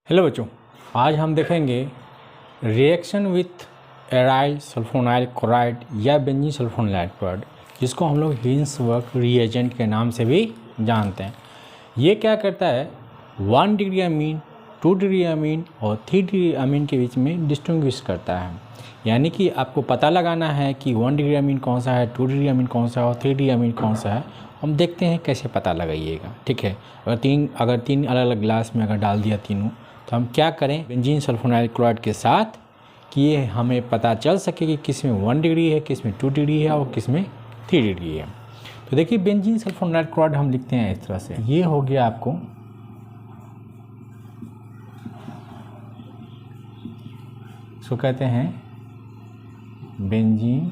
Hello बच्चों, आज हम देखेंगे reaction with aryl sulfonyl chloride या बेंजीन सल्फोनाइल क्लोराइड, जिसको हम लोग हिंसवर्क रिएजेंट के नाम से भी जानते हैं। ये क्या करता है, 1 डिग्री अमीन, 2 डिग्री अमीन और 3 डिग्री अमीन के बीच में डिस्टिंग्विश करता है। यानी कि आपको पता लगाना है कि 1 डिग्री अमीन कौन सा है, 2 डिग्री अमीन कौन सा है और 3 डिग्री अमीन कौन सा है। हम देखते हैं कैसे पता लगाइएगा, ठीक है। अगर तीन अलग अलग ग्लास में अगर डाल दिया तीनों, तो हम क्या करें बेंजीन सल्फोनाइल क्लोराइड के साथ कि ये हमें पता चल सके कि किस में 1 डिग्री है, किस में 2 डिग्री है और किस में 3 डिग्री है। तो देखिए बेंजीन सल्फोनाइल क्लोराइड हम लिखते हैं इस तरह से। ये हो गया आपको इसको कहते हैं बेंजीन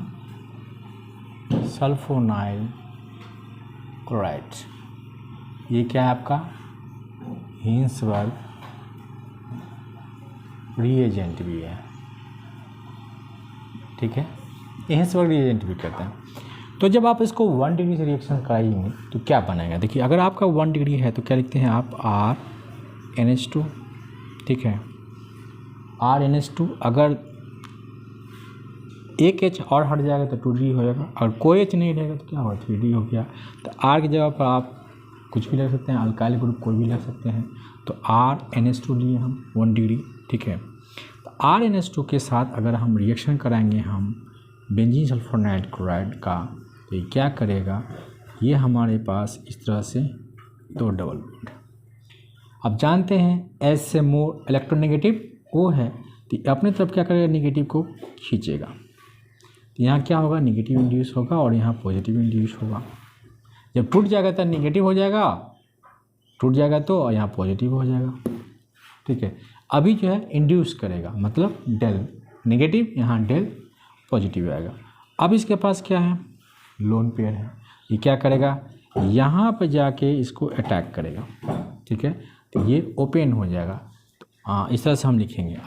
सल्फोनाइल क्लोराइड। ये क्या है आपका हिंसवर्क रिएजेंट भी है, ठीक है। हिंसवर्क रिएजेंट भी कहते हैं। तो जब आप इसको 1 डिग्री से रिएक्शन कराएंगे तो क्या बनेगा, देखिए अगर आपका 1 डिग्री है तो क्या लिखते हैं आप RNH2, ठीक है। RNH2 अगर एक H और हट जाएगा तो 2 डिग्री हो जाएगा, और कोई H नहीं रहेगा तो क्या होगा 3 डिग्री हो गया। तो R की जगह पर आप कुछ भी लग सकते हैं, अल्काइल ग्रुप कोई भी लग सकते हैं। तो RNH2 लिए हम 1 डिग्री, ठीक है। तो RNH2 के साथ अगर हम रिएक्शन कराएंगे हम बेंजीन सल्फोनाइल क्लोराइड का, तो ये क्या करेगा, ये हमारे पास इस तरह से 2 डबल बॉन्ड। अब जानते हैं एस से मोर इलेक्ट्रोनेगेटिव O है, तो अपने तरफ क्या करेगा, नेगेटिव को खींचेगा। तो यहाँ क्या होगा, नेगेटिव इंड्यूस होगा और यहाँ पॉजिटिव इंड्यूस होगा। जब टूट जाएगा तो नेगेटिव हो जाएगा, टूट जाएगा तो यहाँ पॉजिटिव हो जाएगा, ठीक है। अभी जो है इंड्यूस करेगा, मतलब डेल नेगेटिव, यहाँ डेल पॉजिटिव आएगा। अब इसके पास क्या है, लोन पेयर है। ये क्या करेगा, यहाँ पर जाके इसको अटैक करेगा, ठीक है। तो ये ओपन हो जाएगा। तो इस तरह से हम लिखेंगे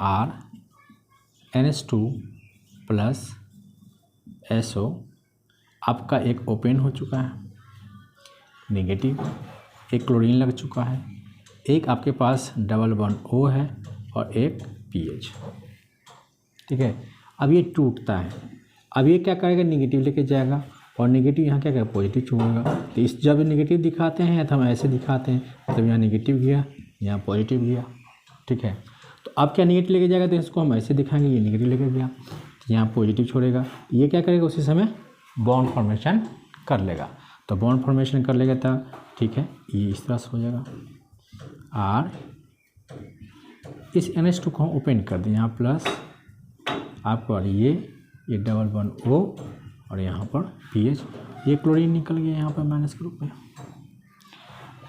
RNH2 प्लस SO। आपका एक ओपन हो चुका है नेगेटिव, एक क्लोरीन लग चुका है, एक आपके पास डबल बॉन्ड O है और एक PH, ठीक है। अब ये टूटता है, अब ये क्या करेगा, नेगेटिव लेके जाएगा और नेगेटिव यहाँ क्या करेगा, पॉजिटिव छोड़ेगा। तो इस जब नेगेटिव दिखाते हैं तो हम ऐसे दिखाते हैं, तब यहाँ नेगेटिव गया, यहाँ पॉजिटिव गया, ठीक है। तो अब क्या नेगेटिव लेके जाएगा, तो इसको हम ऐसे दिखाएंगे, ये नेगेटिव लेके गया, तो यहाँ पॉजिटिव छोड़ेगा। ये क्या करेगा, उसी समय बॉन्ड फॉर्मेशन कर लेगा। तो बॉन्ड फॉर्मेशन कर लेगा तब, ठीक है, ये इस तरह से हो जाएगा। R इस NH2 को हम ओपन कर दें, यहाँ प्लस आपको ये डबल बॉन्ड O और यहाँ पर PH, ये क्लोरीन निकल गया यहाँ पर माइनस ग्रुप में।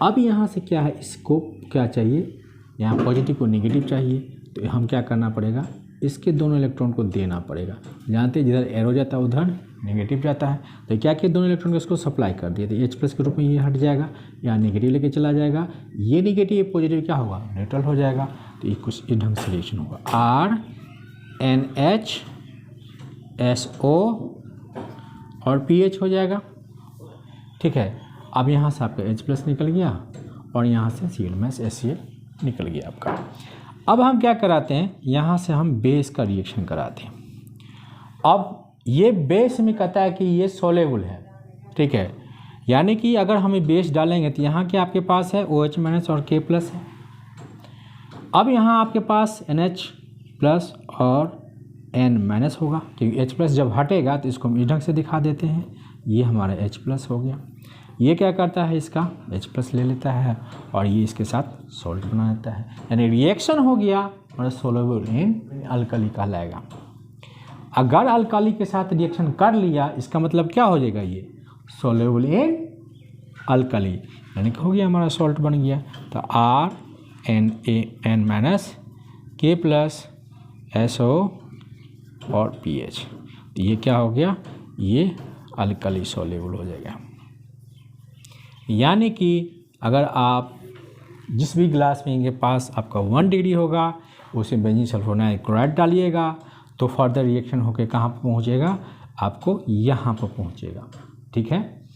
अब यहाँ से क्या है, इसको क्या चाहिए, यहाँ पॉजिटिव को नेगेटिव चाहिए। तो हम क्या करना पड़ेगा, इसके दोनों इलेक्ट्रॉन को देना पड़ेगा। जानते हैं जिधर एरो जाता है उधर नेगेटिव जाता है। तो क्या किया, दोनों इलेक्ट्रॉन को इसको सप्लाई कर दिया, तो H+ के रूप में ये हट जाएगा, यहाँ नेगेटिव लेके चला जाएगा। ये नेगेटिव ये पॉजिटिव क्या होगा, न्यूट्रल हो जाएगा। तो ये कुछ इस ढंग से रिएक्शन होगा, RNH SO और PH हो जाएगा, ठीक है। अब यहाँ से आपका H+ निकल गया और यहाँ से Cl-HCl निकल गया आपका। अब हम क्या कराते हैं, यहाँ से हम बेस का रिएक्शन कराते हैं। अब ये बेस में कहता है कि ये सोलेबल है, ठीक है। यानी कि अगर हम बेस डालेंगे तो यहाँ क्या आपके पास है OH- और K+ है। अब यहाँ आपके पास NH+ और N- होगा, क्योंकि H+ जब हटेगा तो इसको हम इस ढंग से दिखा देते हैं, ये हमारा H+ हो गया। ये क्या करता है, इसका H+ ले लेता है और ये इसके साथ सॉल्ट बना देता है, यानी रिएक्शन हो गया और सोलेबल इन अल्कली कहलाएगा। अगर अल्काली के साथ रिएक्शन कर लिया, इसका मतलब क्या हो जाएगा, ये सोलेबल इन अल्कली, यानी कि हो गया हमारा सॉल्ट बन गया। तो RNA- K+ SO और PH, तो ये क्या हो गया, ये अल्कली सोलेबल हो जाएगा। यानी कि अगर आप जिस भी ग्लास में के पास आपका 1 डिग्री होगा, उसमें बेंजीन सल्फोनाइल क्लोराइड डालिएगा तो फर्दर रिएक्शन होकर कहाँ पर पहुँचेगा, आपको यहाँ पर पहुँचेगा, ठीक है।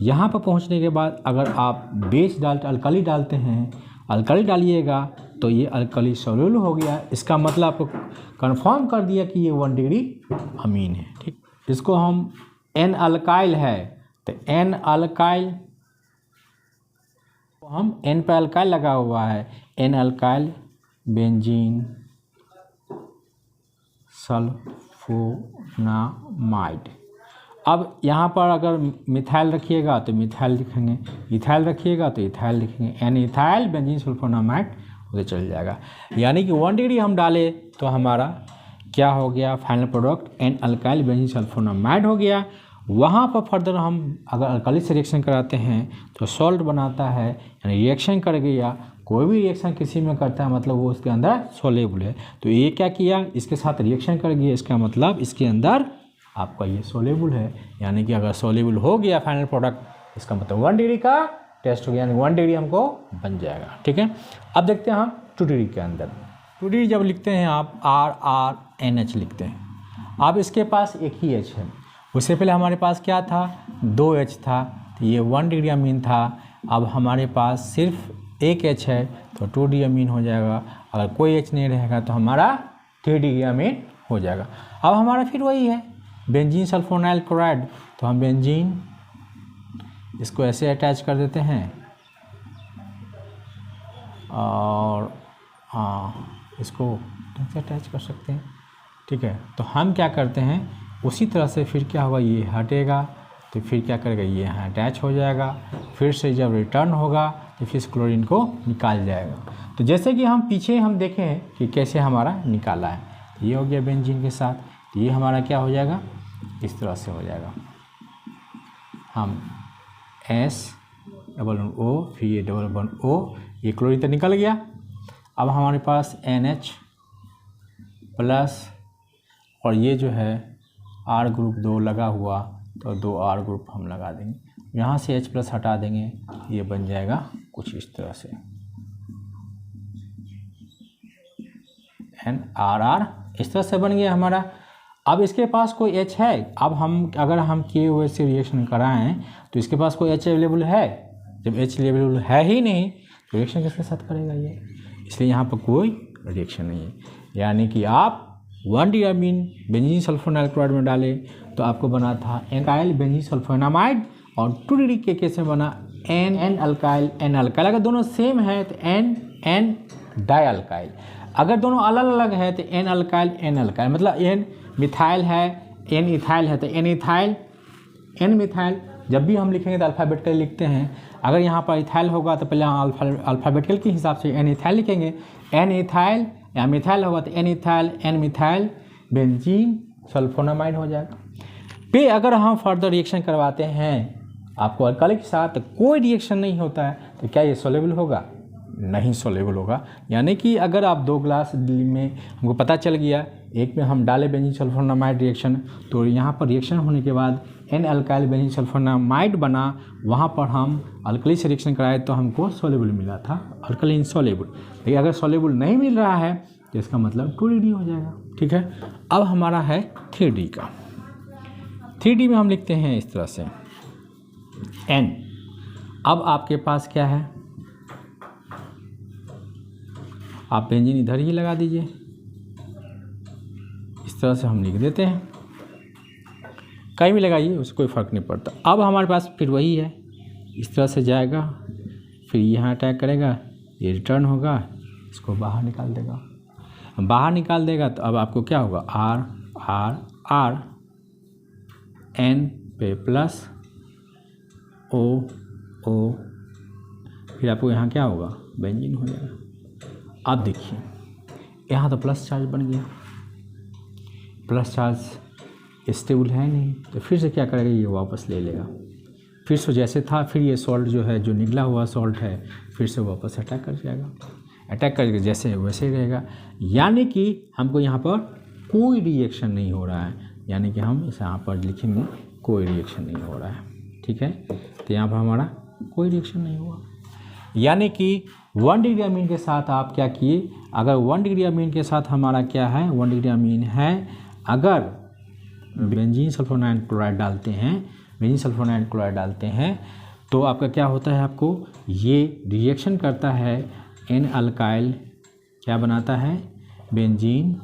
यहाँ पर पहुँचने के बाद अगर आप बेस अल्काली डालते हैं, अल्काली डालिएगा तो ये अल्कली सोल्यूबल हो गया। इसका मतलब आपको कंफर्म कर दिया कि ये 1 डिग्री अमीन है। ठीक, इसको हम एन अल्काइल है तो एन अल्काइल, तो हम एन पे अल्काइल लगा हुआ है, एन अल्काइल बेंजीन सल्फोनामाइड। अब यहाँ पर अगर मिथाइल रखिएगा तो मिथाइल लिखेंगे, इथाइल रखिएगा तो इथाइल लिखेंगे, एन इथाइल बेंजीन सल्फोनामाइड उसे चल जाएगा। यानी कि 1 डिग्री हम डाले तो हमारा क्या हो गया, final product N alkyl benzene sulphonamide हो गया। वहाँ पर फर्दर हम अगर अल्कली से रिएक्शन कराते हैं तो सॉल्ट बनाता है, यानी रिएक्शन कर गया। कोई भी रिएक्शन किसी में करता है मतलब वो उसके अंदर सोलेबल है। तो ये क्या किया, इसके साथ रिएक्शन कर गया, इसका मतलब इसके अंदर आपका ये सोलेबल है। यानी कि अगर सोलेबल हो गया फाइनल प्रोडक्ट, इसका मतलब 1 डिग्री का टेस्ट हो गया, यानी 1 डिग्री हमको बन जाएगा। ठीक है, अब देखते हैं हम 2 डिग्री के अंदर। 2 डिग्री जब लिखते हैं आप RRNH लिखते हैं। अब इसके पास एक ही H है, उससे पहले हमारे पास क्या था, 2 H था, तो ये 1 डिग्री अमीन था। अब हमारे पास सिर्फ एक H है तो 2 डिग्री अमीन हो जाएगा। अगर कोई H नहीं रहेगा तो हमारा 3 डिग्री अमीन हो जाएगा। अब हमारा फिर वही है बेंजीन सल्फोनाइल क्लोराइड, तो हम बेंजीन इसको ऐसे अटैच कर देते हैं और इसको ऐसे अटैच कर सकते हैं। ठीक है, तो हम क्या करते हैं उसी तरह से फिर क्या होगा, ये हटेगा तो फिर क्या करेगा, ये यहाँ अटैच हो जाएगा। फिर से जब रिटर्न होगा तो फिर इस क्लोरीन को निकाल जाएगा। तो जैसे कि हम पीछे हम देखें कि कैसे हमारा निकाला है, ये हो गया बेंजीन के साथ, तो ये हमारा क्या हो जाएगा, इस तरह से हो जाएगा। हम S+O फिर ये O, ये क्लोरीन तो निकल गया। अब हमारे पास NH प्लस और ये जो है R ग्रुप 2 लगा हुआ, तो 2 R ग्रुप हम लगा देंगे। यहाँ से H प्लस हटा देंगे, ये बन जाएगा कुछ इस तरह से NRR, इस तरह से बन गया हमारा। अब इसके पास कोई H है, अब हम अगर हम किए हुए से रिएक्शन कराएं तो इसके पास कोई H अवेलेबल है। जब H अवेलेबल है ही नहीं तो रिएक्शन किसके साथ करेगा ये, इसलिए यहाँ पर कोई रिएक्शन नहीं है। यानी कि आप 1 degree amine benzene sulfonyl chloride में डाले तो आपको बना था एन अल्काइल बेंजीन सल्फोनामाइड, और 2 डिग्री के केस में बना एन अल्काइल एन अल्काइल। अगर दोनों सेम है तो एन डाई अल्काइल, अगर दोनों अलग अलग है तो एन अल्काइल एन अल्काइल, मतलब एन मिथाइल है एन इथाइल है तो एन इथाइल एन मिथाइल। जब भी हम लिखेंगे तो अल्फ़ाबेटिकल लिखते हैं। अगर यहाँ पर इथाइल होगा तो पहले अल्फ़ाबेटिकल के हिसाब से एन इथाइल लिखेंगे, एन इथाइल या मिथाइल होगा तो N ethyl N methyl benzene sulphonamide हो जाएगा। पे अगर हम फर्दर रिएक्शन करवाते हैं आपको अल्कली के साथ तो कोई रिएक्शन नहीं होता है, तो क्या ये सोलेबल होगा, नहीं सोलेबल होगा। यानी कि अगर आप 2 ग्लास में हमको पता चल गया, एक में हम डाले बेंजीन सल्फोनामाइड रिएक्शन, तो यहाँ पर रिएक्शन होने के बाद एन अल्काइल बेंजीन सल्फोनामाइड बना, वहाँ पर हम अल्कली से रिएक्शन कराए तो हमको सोलेबल मिला था, अल्कली इनसोलेबल। लेकिन अगर सोलेबल नहीं मिल रहा है तो इसका मतलब 2 डिग्री हो जाएगा। ठीक है, अब हमारा है 3 डिग्री का। 3 डिग्री में हम लिखते हैं इस तरह से N। अब आपके पास क्या है, आप बेंजीन इधर ही लगा दीजिए, इस तरह से हम लिख देते हैं, कहीं भी लगाइए उससे कोई फ़र्क नहीं पड़ता। अब हमारे पास फिर वही है, इस तरह से जाएगा, फिर यहाँ अटैक करेगा, ये रिटर्न होगा, इसको बाहर निकाल देगा। बाहर निकाल देगा तो अब आपको क्या होगा, R R R N पे प्लस O O, फिर आपको यहाँ क्या होगा, बेंजीन हो जाएगा। अब देखिए यहाँ तो प्लस चार्ज बन गया, प्लस चार्ज स्टेबल है नहीं, तो फिर से क्या करेगा, ये वापस ले लेगा, फिर से जैसे था, फिर ये सॉल्ट जो है जो निकला हुआ सॉल्ट है फिर से वापस अटैक कर जाएगा, अटैक करके जैसे वैसे ही रहेगा। यानी कि हमको यहाँ पर कोई रिएक्शन नहीं हो रहा है, यानी कि हम इसे यहाँ पर लिखेंगे कोई रिएक्शन नहीं हो रहा है। ठीक है, तो यहाँ पर हमारा कोई रिएक्शन नहीं हुआ। यानी कि 1 डिग्री अमीन के साथ आप क्या किए, अगर 1 डिग्री अमीन के साथ हमारा क्या है, 1 डिग्री अमीन है, अगर बेंजीन सल्फोनाइल क्लोराइड डालते हैं, बेंजीन सल्फोनाइल क्लोराइड डालते हैं तो आपका क्या होता है, आपको ये रिएक्शन करता है एन अल्काइल क्या बनाता है? बेंजीन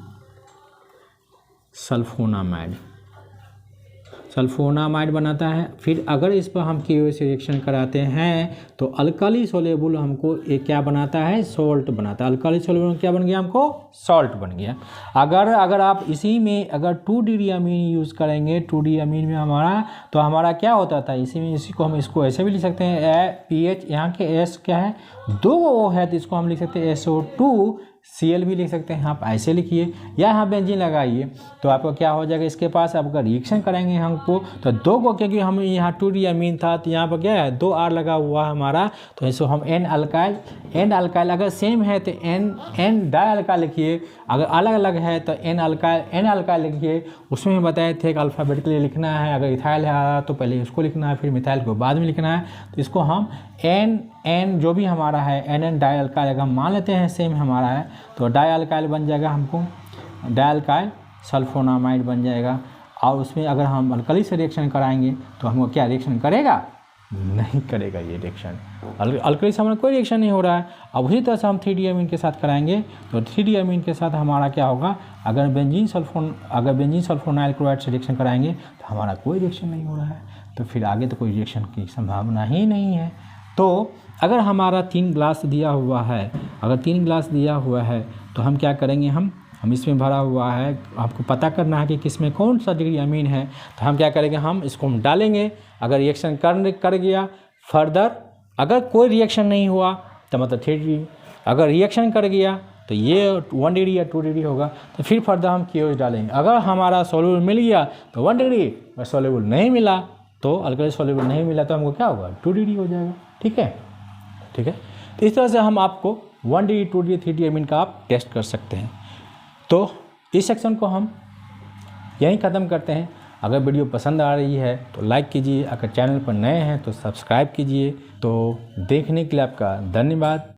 सल्फोनामाइड बनाता है। फिर अगर इस पर हम KOH रिएक्शन कराते हैं तो अल्कली सोलेबल हमको ये क्या बनाता है? सॉल्ट बनाता है। अल्कली सोलेबल क्या बन गया? हमको सॉल्ट बन गया। अगर आप इसी में अगर 2D अमीन यूज़ करेंगे, 2D अमीन में हमारा तो हमारा क्या होता था? इसी को हम इसको ऐसे भी लिख सकते हैं, pH यहाँ के S क्या है? 2 O है तो इसको हम लिख सकते हैं SO2Cl भी लिख सकते हैं। आप ऐसे लिखिए या यहाँ बेंजीन लगाइए तो आपको क्या हो जाएगा? इसके पास आप अगर रिएक्शन करेंगे हमको तो 2 को, क्योंकि हम यहाँ 2D अमीन था तो यहाँ पर क्या है? 2 R लगा हुआ है हमारा, तो इसको हम N अल्काइल अगर सेम है तो N डाई अल्काइल लिखिए, अगर अलग अलग है तो N अल्काइल लिखिए। उसमें बताए थे कि अल्फ़ाबेटिकली लिखना है, अगर इथाइल है तो पहले इसको लिखना है, फिर मिथाइल को बाद में लिखना है। तो इसको हम N जो भी हमारा है N डाई अल्काइल अगर हम मान लेते हैं सेम हमारा है तो डाई अल्काइल बन जाएगा, हमको डाई अल्काइल सल्फोनामाइड बन जाएगा। और उसमें अगर हम अल्कली से रिएक्शन कराएंगे तो हमको क्या रिएक्शन करेगा? नहीं करेगा ये रिएक्शन। अल्कली से हमारा कोई रिएक्शन नहीं हो रहा है। अब उसी तरह से हम 3D अमीन के साथ कराएंगे तो 3D अमीन के साथ हमारा क्या होगा? अगर बेंजीन सल्फोनाइल क्लोराइड से रिएक्शन कराएंगे तो हमारा कोई रिएक्शन नहीं हो रहा है, तो फिर आगे तो कोई रिएक्शन की संभावना ही नहीं है। तो अगर हमारा 3 ग्लास दिया हुआ है, तो हम क्या करेंगे? हम इसमें भरा हुआ है, आपको पता करना है कि किसमें कौन सा डिग्री अमीन है, तो हम क्या करेंगे? हम इसको हम डालेंगे। अगर रिएक्शन कर गया फर्दर, अगर कोई रिएक्शन नहीं हुआ तो मतलब 3D, अगर रिएक्शन कर गया तो ये 1D या 2D होगा, तो फिर फर्दर हम KOH डालेंगे। अगर हमारा सोल्यूबल मिल गया तो 1D, और सोल्यूबल नहीं मिला तो अल्कली सोल्यूबल नहीं मिला तो हमको क्या होगा? 2D हो जाएगा। ठीक है। तो इस तरह से हम आपको 1D, 2D, 3D अमीन का आप टेस्ट कर सकते हैं। तो इस सेक्शन को हम यहीं ख़त्म करते हैं। अगर वीडियो पसंद आ रही है तो लाइक कीजिए, अगर चैनल पर नए हैं तो सब्सक्राइब कीजिए। तो देखने के लिए आपका धन्यवाद।